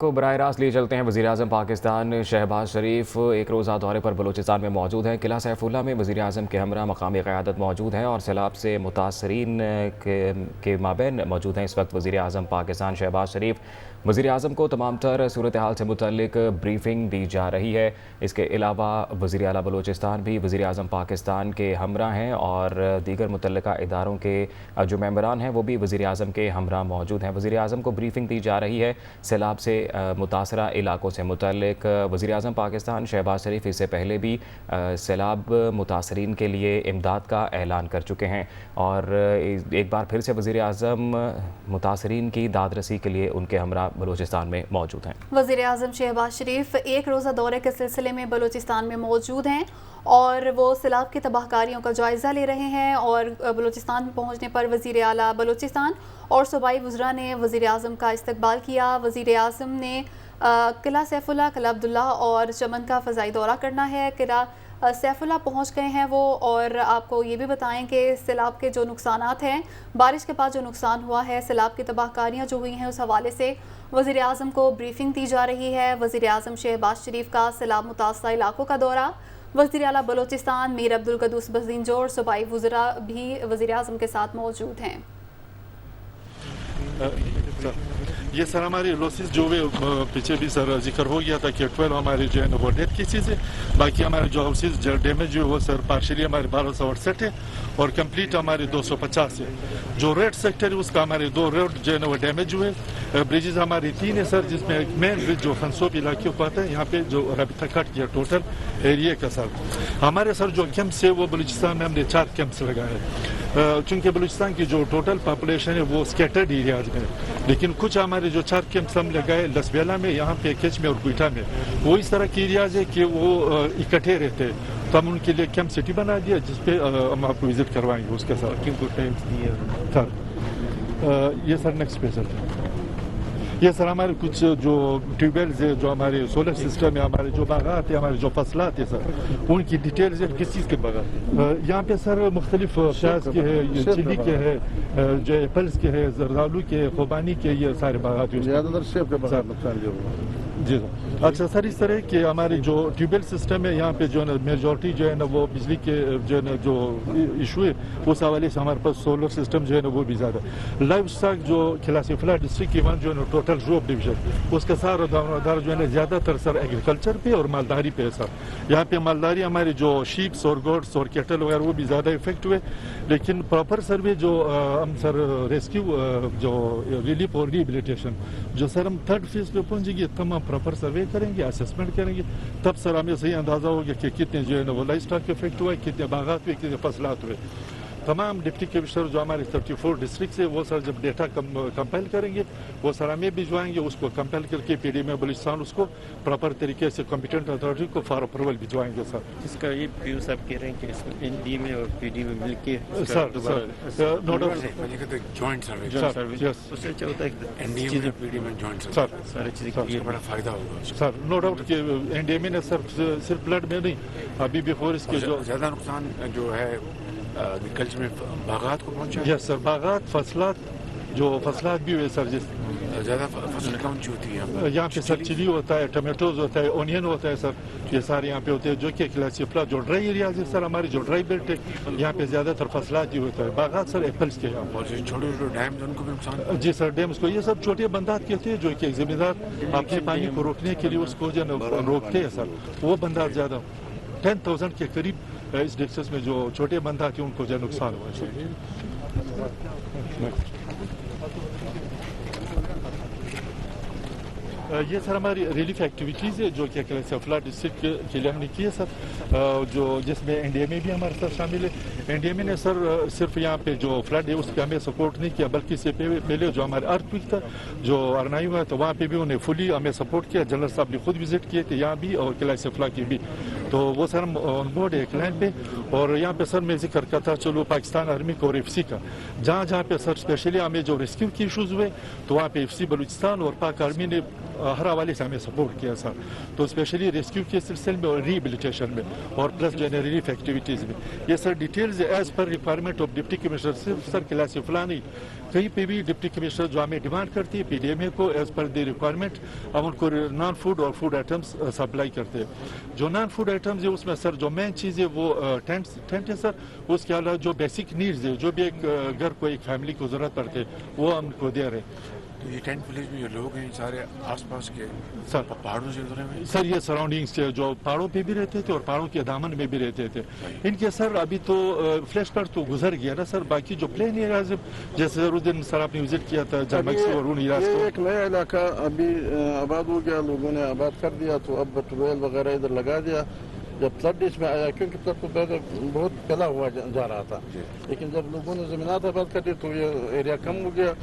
को बराह रास्त लिए चलते हैं। वज़ीर-ए-आज़म पाकिस्तान शहबाज शरीफ एक रोज़ा दौरे पर बलूचिस्तान में मौजूद हैं। किला सैफुल्लाह में वज़ीर-ए-आज़म के हमरा मकामी क़यादत मौजूद हैं और सैलाब से मुतासरीन के माबैन मौजूद हैं। इस वक्त वज़ीर-ए-आज़म पाकिस्तान शहबाज शरीफ वज़ीर-ए-आज़म को तमाम तर सूरत हाल से मुतल्लिक ब्रीफिंग दी जा रही है। इसके अलावा वज़ीर आला बलूचिस्तान भी वज़ीर-ए-आज़म पाकिस्तान के हमरा हैं और दीगर मुतल्लिका इदारों के जो मेंबरान हैं वो भी वज़ीर-ए-आज़म के हमरा मौजूद हैं। वज़ीर-ए-आज़म को ब्रीफिंग दी जा रही है सैलाब से मुतासरा इलाकों से मुतल्लिक। वज़ीर-ए-आज़म पाकिस्तान शहबाज शरीफ इससे पहले भी सैलाब मुतासरीन के लिए इमदाद का ऐलान कर चुके हैं और एक बार फिर से वज़ीर-ए-आज़म मुतासरीन की दादरसी के लिए उनके हमरा बलूचिस्तान में मौजूद हैं। वज़ीर-ए-आज़म शहबाज शरीफ एक रोज़ा दौरे के सिलसिले में बलूचिस्तान में मौजूद हैं और वो सैलाब की तबाहकारियों का जायज़ा ले रहे हैं और बलूचिस्तान में पहुँचने पर वज़ीर आला बलूचिस्तान और सूबाई वज़रा ने वज़ीर-ए-आज़म का इस्तकबाल किया। वज़ीर-ए-आज़म ने किला सैफुल्लाह, किला अब्दुल्ला और चमन का फ़ज़ाई दौरा करना है। किला सैफुल्लाह पहुंच गए हैं वो और आपको ये भी बताएं कि सैलाब के जो नुकसानात हैं, बारिश के बाद जो नुकसान हुआ है, सैलाब की तबाहकारियाँ जो हुई हैं, उस हवाले से वज़ीर-ए-आज़म को ब्रीफिंग दी जा रही है। वज़ीर-ए-आज़म शहबाज शरीफ का सैलाब मुतासरा इलाकों का दौरा। वज़ीर आला बलूचिस्तान मीर अब्दुल क़ुद्दूस बज़ीनजोर सूबाई वज़रा भी वज़ीर-ए-आज़म के साथ मौजूद हैं। ये सर हमारी लॉसेस जो वे पीछे भी सर जिक्र हो गया था कि 12 हमारे जो है ना वो डेथ केसेस है। बाकी हमारे जो हाउसेज डैमेज हुए वो सर पार्शली हमारे 1268 है और कंप्लीट हमारे 250 है। जो रेड सेक्टर है उसका हमारे 2 रोड जो है ना वो डैमेज हुए। ब्रिजेज हमारी 3 है सर, जिसमें एक मेन ब्रिज जो फंसोप इलाके को आता है, यहाँ पे जो रबता कट किया टोटल एरिया का सर। हमारे सर जो कैंप्स है वो बलूचिस्तान में हमने 4 कैंप्स लगाए हैं। चूँकि बलूचिस्तान की जो टोटल पॉपुलेशन है वो स्कैटर्ड एरियाज में, लेकिन कुछ हमारे जो 4 कैंप्स हम लगाए लसबेला में, यहाँ पे केच में और क्विटा में, वो इस तरह के एरियाज है कि वो इकट्ठे रहते हैं। तो हम उनके लिए कैंप सिटी बना दिया जिसपे हम आपको विजिट करवाएंगे उसके साथ। सर ये सर नेक्स्ट पे सर ये सर हमारे कुछ जो ट्यूबवेल्स है, जो हमारे सोलर सिस्टम है, हमारे जो बागात है, हमारे जो फसलात है सर, उनकी डिटेल्स है किस चीज़ के बागात है। यहाँ पे सर मुख्तलिफ प्याज के है, चिली के है, जो एप्पल्स के है, जरदालू के, खुबानी के, ये सारे बागात हैं। ज़्यादातर सेब के बागात नुकसान जो जी सर। अच्छा सर, इस तरह के हमारे जो ट्यूबवेल सिस्टम है यहाँ पे जो है ना मेजॉरिटी जो है ना वो बिजली के जो है ना जो इशू है उस हवाले से हमारे पास सोलर सिस्टम जो है ना वो भी ज़्यादा। लाइव स्टॉक जो किला सैफुल्लाह डिस्ट्रिक्ट की वन जो है ना टोटल रोप डिवीजन, उसका सारा दारोमदार जो है ना ज़्यादातर सर एग्रीकल्चर पे और मालदारी पे है सर। यहाँ पे मालदारी हमारे जो शीप्स और गोड्स और कैटल वगैरह वो भी ज़्यादा इफेक्ट हुए, लेकिन प्रॉपर सर्वे जो हम सर रेस्क्यू जो रिलीफ और रिहेबिलिटेशन जो सर हम 3rd फेज पे पहुँचेंगे तब हम प्रॉपर सर्वे करेंगे, असेसमेंट करेंगे, तब सर हमें सही अंदाजा होगा कि कितने जो है ना वो लाइफ स्टॉक इफेक्ट हुआ है, कितने बागात हुए, कितने फसलात हुए। तमाम डिप्टी कमिश्नर जो हमारे 34 डिस्ट्रिक्ट है वो सर जब डेटा कंपाइल करेंगे वो सर हमें भिजवाएंगे, उसको कंपाइल करके पीडी में बलूचिस्तान उसको प्रॉपर तरीके से कॉम्पिटेंट अथॉरिटी को फॉर अप्रूवल भिजवाएंगे सर। इसका ये व्यू सब कह रहे हैं कि इसमें एनडी में और पीडी में मिलके सर नो डाउट जॉइंट सर्वे उससे क्या होता है एनडीए में पीडी में जॉइंट सर सर्वे सारी चीज़ें ये बड़ा फायदा होगा सर। नो डाउट कि एनडीए ने सर सिर्फ ब्लड में नहीं अभी बिफोर इसके जो ज्यादा नुकसान जो है एग्रीकल्चर में बागात को पहुंचा है। यस सर, बागात फसलात जो फसलात भी हुए सर, जिस ज्यादा फसल कौन सी होती है यहाँ पे सर चिली होता है, टमाटोज होता है, ओनियन होता है सर, ये सारे यहाँ पे होते हैं जो कि किला सैफुल्लाह जो ड्राई एरिया है सर, हमारी जो ड्राई बेल्ट है यहाँ पे ज्यादातर फसलात ही होता है। बागात सर एप्पल्स के यहाँ और छोटे छोटे डैम उनको भी नुकसान। जी सर, डैम्स को ये सब छोटे बंदात कहते हैं जो कि जिम्मेदार अपने पानी को रोकने के लिए उसको जो रोकते हैं सर, वो बंदात ज्यादा 10,000 के करीब इस डिस्ट्रिक्ट में जो छोटे बंदा थे उनको जो नुकसान हुआ है। ये सर हमारी रिलीफ एक्टिविटीज़ है जो कि किला सैफुल्लाह डिस्ट्रिक्ट के लिए हमने की है सर, जो जिसमें एनडीएमए भी हमारे साथ शामिल है। एनडीएमए ने सर सिर्फ यहाँ पे जो फ्लड है उसके हमें सपोर्ट नहीं किया, बल्कि इससे पहले जो हमारे अर्थक्वेक था जो अरनाई हुआ तो वहाँ पे भी उन्हें फुली हमें सपोर्ट किया। जनरल साहब ने खुद विजिट किए थे यहाँ भी और किला सैफुल्लाह की भी, तो वो सर हम ऑन बोर्ड है क्लाइंट पे। और यहाँ पे सर मैं जिक्र करता चलो पाकिस्तान आर्मी को और एफसी का, जहाँ जहाँ पे सर स्पेशली हमें जो रेस्क्यू के इशूज़ हुए तो वहाँ पे एफसी बलूचिस्तान और पाक आर्मी ने हर हवाले से हमें सपोर्ट किया सर, तो स्पेशली रेस्क्यू के सिलसिले में और रिहेबिलिटेशन में और प्लस जो है रिलीफ एक्टिविटीज़ में ये sir details as per requirement of deputy commissioner सिर्फ सर क्लास फला नहीं, कहीं पे भी डिप्टी कमिश्नर जो हमें डिमांड करती है PDMA को एज पर द रिक्वायरमेंट हम उनको नॉन फूड और फूड आइटम्स सप्लाई करते हैं। जो नॉन फूड आइटम्स है उसमें सर जो मेन चीज़ है वो टेंट है सर, उसके अलावा जो बेसिक नीड्स है जो भी एक घर को एक फैमिली को ज़रूरत पड़ते है वो हम उनको दे रहे हैं। तो ये टेंट विलेज में जो लोग हैं सारे आसपास के सर पहाड़ों से उतरे हुए सर ये सराउंडिंग्स से जो पहाड़ों पे भी रहते थे और पहाड़ों के दामन में भी रहते थे, इनके सर अभी तो फ्लैश फ्लड तो गुजर गया ना सर, बाकी जो प्लेन एरियाज जैसे सर उस दिन सर आपने विजिट किया था जमैक्स और उन एरियाज ये को, एक नया इलाका अभी आबाद हो गया, लोगों ने आबाद कर दिया, तो अब ट्यूबवेल वगैरह इधर लगा दिया। जब फ्लड इसमें आया क्योंकि फ्लड तो पहले बहुत फैला हुआ जा रहा था, लेकिन जब लोगों ने ज़मीनात आबाद कर दी तो ये एरिया कम हो गया।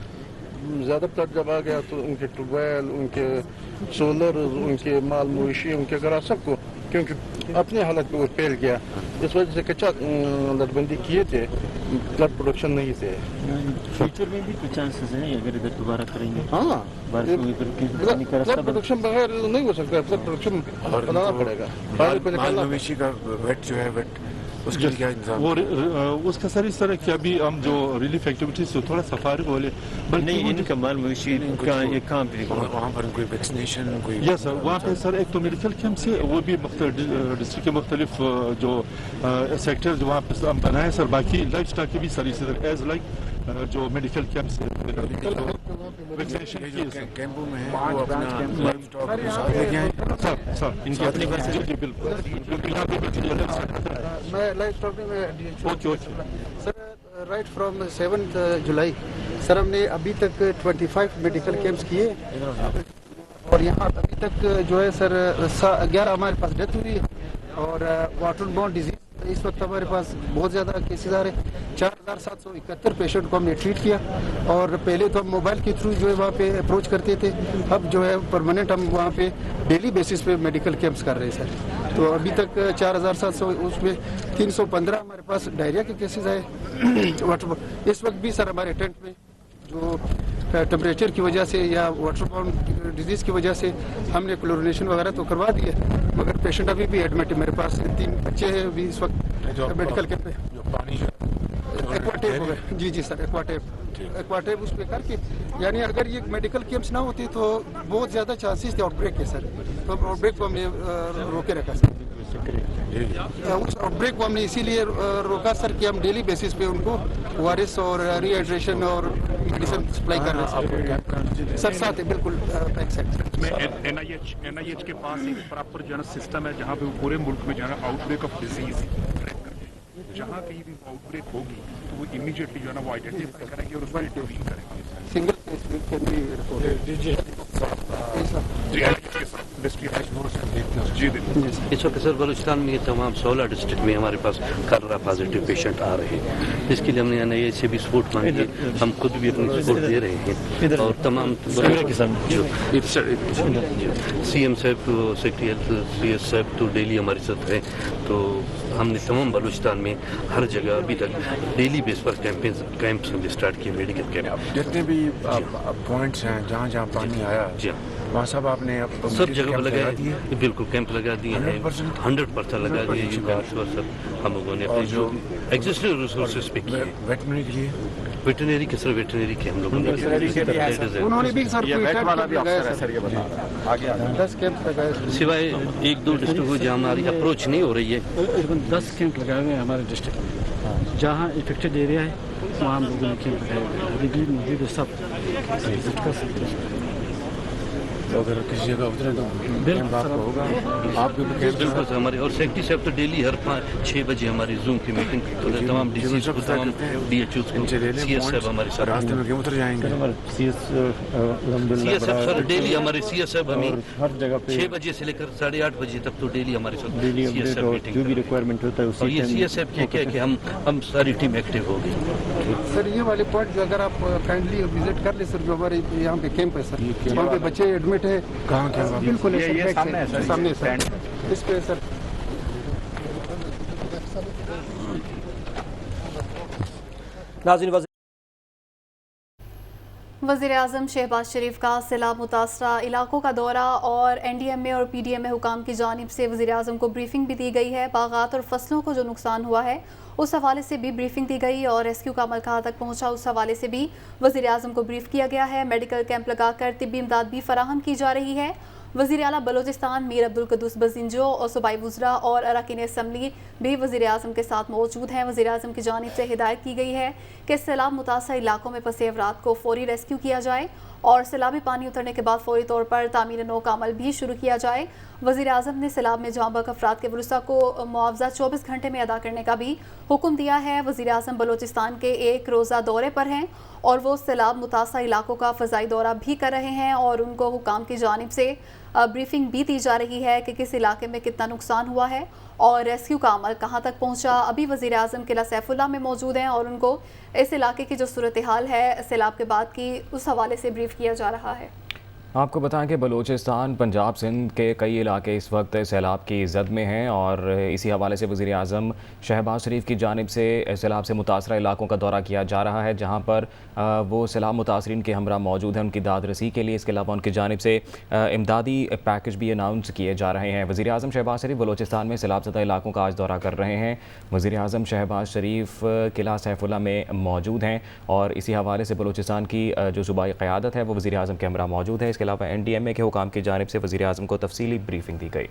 ज़्यादा फ्लड जब आ गया तो उनके ट्यूबवेल, उनके सोलर, उनके माल मवेशी, उनके घर सबको क्योंकि अपने हालत में वो फैल गया, इस वजह से कच्चा लटबंदी किए थे, फ्लड प्रोडक्शन नहीं थे। फ्यूचर में भी कुछ चांसेस हैं अगर इधर दोबारा करेंगे? हाँ, फ्लड प्रोडक्शन बगैर नहीं हो सकता, फ्लड प्रोडक्शन बनाना पड़ेगा। माल मवेशी का वेट जो है वेट उसके लिए क्या इंतजाम? वो उसका सर इस तरह कि अभी हम जो रिलीफ एक्टिविटीज से थोड़ा सफारी बोले नहीं, इनका माल मवेशी कहाँ पे वहाँ पर कोई वैक्सीनेशन कोई? यस सर, वहाँ पे सर एक तो मेडिकल कैंप से वो भी डिस्ट्रिक्ट के मुख्तलिफ जो सेक्टर्स वहाँ पे हम बनाए सर, बाकी लाइफ स्टॉक की भी सर इसी तरह एज लाइक जो मेडिकल कैंप से वैक्सीनेशन की कैंपों में है वो अपना लाइफ स्टॉक साथ लेके आए सर इनके अपने पास जी बिल्कुल यहाँ पे भी मैं लाइफ स्टॉक में okay okay sir right from 7 July sir हमने अभी तक 25 मेडिकल कैंप्स किए और यहाँ अभी तक जो है सर 11 हमारे पास डेथ हुई और वाटर बोर्न डिजीज इस वक्त हमारे पास बहुत ज़्यादा केसेस आ रहे हैं। 4771 पेशेंट को हमने ट्रीट किया और पहले तो हम मोबाइल के थ्रू जो है वहाँ पे अप्रोच करते थे, अब जो है परमानेंट हम वहाँ पे डेली बेसिस पे मेडिकल कैंप्स कर रहे हैं सर। तो अभी तक 4700 उसमें 315 हमारे पास डायरिया के केसेस आए। इस वक्त भी सर हमारे टेंट में जो टेम्परेचर की वजह से या वाटरबॉर्न डिजीज़ की वजह से हमने क्लोरिनेशन वगैरह तो करवा दिए, मगर पेशेंट अभी भी एडमिट है। मेरे पास 3 बच्चे हैं अभी इस वक्त मेडिकल कैंप पे। पानी एक्वाटेप हो गए जी सर, एक्वाटेप उस पर करके, यानी अगर ये मेडिकल कैंप्स ना होते तो बहुत ज़्यादा चांसेस थे आउटब्रेक के सर, तो आउटब्रेक को हमने रोके रखा सर। उस आउटब्रेक को हमने इसीलिए रोका सर कि हम डेली बेसिस पे उनको ORS और रिहाइड्रेशन और मेडिसिन सप्लाई कर रहे हैं सर। साथ है बिल्कुल बैक साइड में NIH के पास एक प्रॉपर जो है सिस्टम है जहाँ पे पूरे मुल्क में जो है आउटब्रेक ऑफ डिजीज ट्रैक करके जहाँ कहीं भी आउटब्रेक होगी तो वो इमीडिएटली जो है ना वो आइडेंटिफाई करेंगे और उसको इंटरवीन करेंगे। सिंगल केस कैन बी इस वक्त सर बलूचिस्तान में तमाम 16 डिस्ट्रिक्ट में हमारे पास कलरा पॉजिटिव पेशेंट आ रहे हैं, इसके लिए हमने NIH से भी सपोर्ट मांगी है, हम खुद भी अपनी सपोर्ट दे रहे हैं और तमाम CM साहब तो सेक्रेटरी हेल्थ CS साहब तो डेली हमारे साथ है, तो हमने तमाम बलूचिस्तान में हर जगह अभी तक डेली बेस पर कैंप्स हमने स्टार्ट किए, मेडिकल कैंप जितने भी पॉइंट्स हैं जहाँ जहाँ पानी आया जी वहाँ सब आपने सब जगह लगा दिए, बिल्कुल कैंप लगा दिए हैं, 100% लगा दिए ये कैंप्स पर सर। हम लोगों ने अपने जो एग्जिस्टिंग रिसोर्सेज पे किए वेटनरी के लिए वेटनरी के सर वेटनरी के हम लोगों ने उन्होंने भी सर आगे 10 कैंप लगाए सिवाय 1-2 डिस्ट्रिक्ट को जहाँ हमारी अप्रोच नहीं हो रही है। 10 कैंप लगाए हुए हैं हमारे डिस्ट्रिक्ट में, जहाँ इफेक्टेड एरिया है वहाँ हम लोगों ने कैंप लगाए हुए हैं, अभी मौजूद सब विजिट कर सकते हैं। तो अगर किसी जगह उतरे तो आपको होगा आपके बिल्कुल हमारे और सेक्रेटरी साहब तो डेली हर 5-6 बजे हमारी जूम की मीटिंग तमाम DCs को तमाम DHOs को CS साहब हमारे साथ रास्ते में क्यों उतर जाएंगे? CS साहब सर डेली हमारे CS साहब हमें हर जगह पे 6 बजे से लेकर 8:30 बजे तक तो डेली हमारे साथ CS साहब मीटिंग जो भी रिक्वायरमेंट होता है और ये CS साहब क्या है कि हम सारी टीम एक्टिव हो गई सर। ये वाले पॉइंट जो अगर आप काइंडली विजिट कर ले सर, जो हमारे यहाँ पे कैंप है सर, वहाँ पे बच्चे एडमिट है कहाँ क्या बिल्कुल ये सामने सर, इस पे सर नाज़रीन वज़ीर-ए-आज़म शहबाज शरीफ का सैलाब मुतासरा इलाकों का दौरा और NDMA और PDMA हुकाम की जानिब से वज़ीर-ए-आज़म को ब्रीफिंग भी दी गई है। बागात और फसलों को जो नुकसान हुआ है उस हवाले से भी ब्रीफिंग दी गई और रेस्क्यू का अमल कहाँ तक पहुँचा उस हवाले से भी वज़ीर-ए-आज़म को ब्रीफ किया गया है। मेडिकल कैंप लगाकर तिब्बी इमदाद भी फराहम की जा रही है। वज़ीर आला बलोचिस्तान मीर अब्दुल कुद्दूस बज़िंजो और सूबाई वज़रा और अरकान असम्बली भी वज़ीर-ए-आज़म के साथ मौजूद हैं। वज़ीर-ए-आज़म की जानिब से हिदायत की गई है कि सैलाब मुतासर इलाकों में फंसे अफराद को फौरी रेस्क्यू किया जाए और सैलाबी पानी उतरने के बाद फौरी तौर पर तामीर नौ का अमल भी शुरू किया जाए। वज़ीर-ए-आज़म ने सैलाब में जहाँ बहक अफराद के वरुसा को मुआवजा 24 घंटे में अदा करने का भी हुक्म दिया है। वज़ीर-ए-आज़म बलोचिस्तान के एक रोज़ा दौरे पर हैं और वो सैलाब मुतासर इलाकों का फ़ज़ाई दौरा भी कर रहे हैं और उनको हुकाम की जानिब से ब्रीफिंग भी दी जा रही है कि किस इलाके में कितना नुकसान हुआ है और रेस्क्यू का अमल कहाँ तक पहुँचा। अभी वज़ीर-ए-आज़म किला सैफुल्ला में मौजूद हैं और उनको इस इलाके की जो सूरत हाल है सैलाब के बाद की उस हवाले से ब्रीफ किया जा रहा है। आपको बताएं कि बलूचिस्तान, पंजाब, सिंध के कई इलाके इस वक्त सैलाब की जद में हैं और इसी हवाले से वज़ीर-ए-आज़म शहबाज शरीफ की जानिब से सैलाब से मुतासरा इलाकों का दौरा किया जा रहा है, जहां पर वो सैलाब मुतासरीन के हमरा मौजूद हैं उनकी दाद रसी के लिए। इसके अलावा उनकी जानिब से इमदादी पैकेज भी अनाउंस किए जा रहे हैं। वज़ीर-ए-आज़म शहबाज शरीफ बलूचिस्तान में सैलाब ज़दा इलाकों का आज दौरा कर रहे हैं। वज़ीर-ए-आज़म शहबाज शरीफ किला सैफुल्ला में मौजूद हैं और इसी हवाले से बलूचिस्तान की जो सूबाई क़यादत है वो वज़ीर-ए-आज़म के हमरा मौजूद है। इसके अलावा NDMA के हुकाम की जानिब से वज़ीर-ए-आज़म को तफसीली ब्रीफिंग दी गई।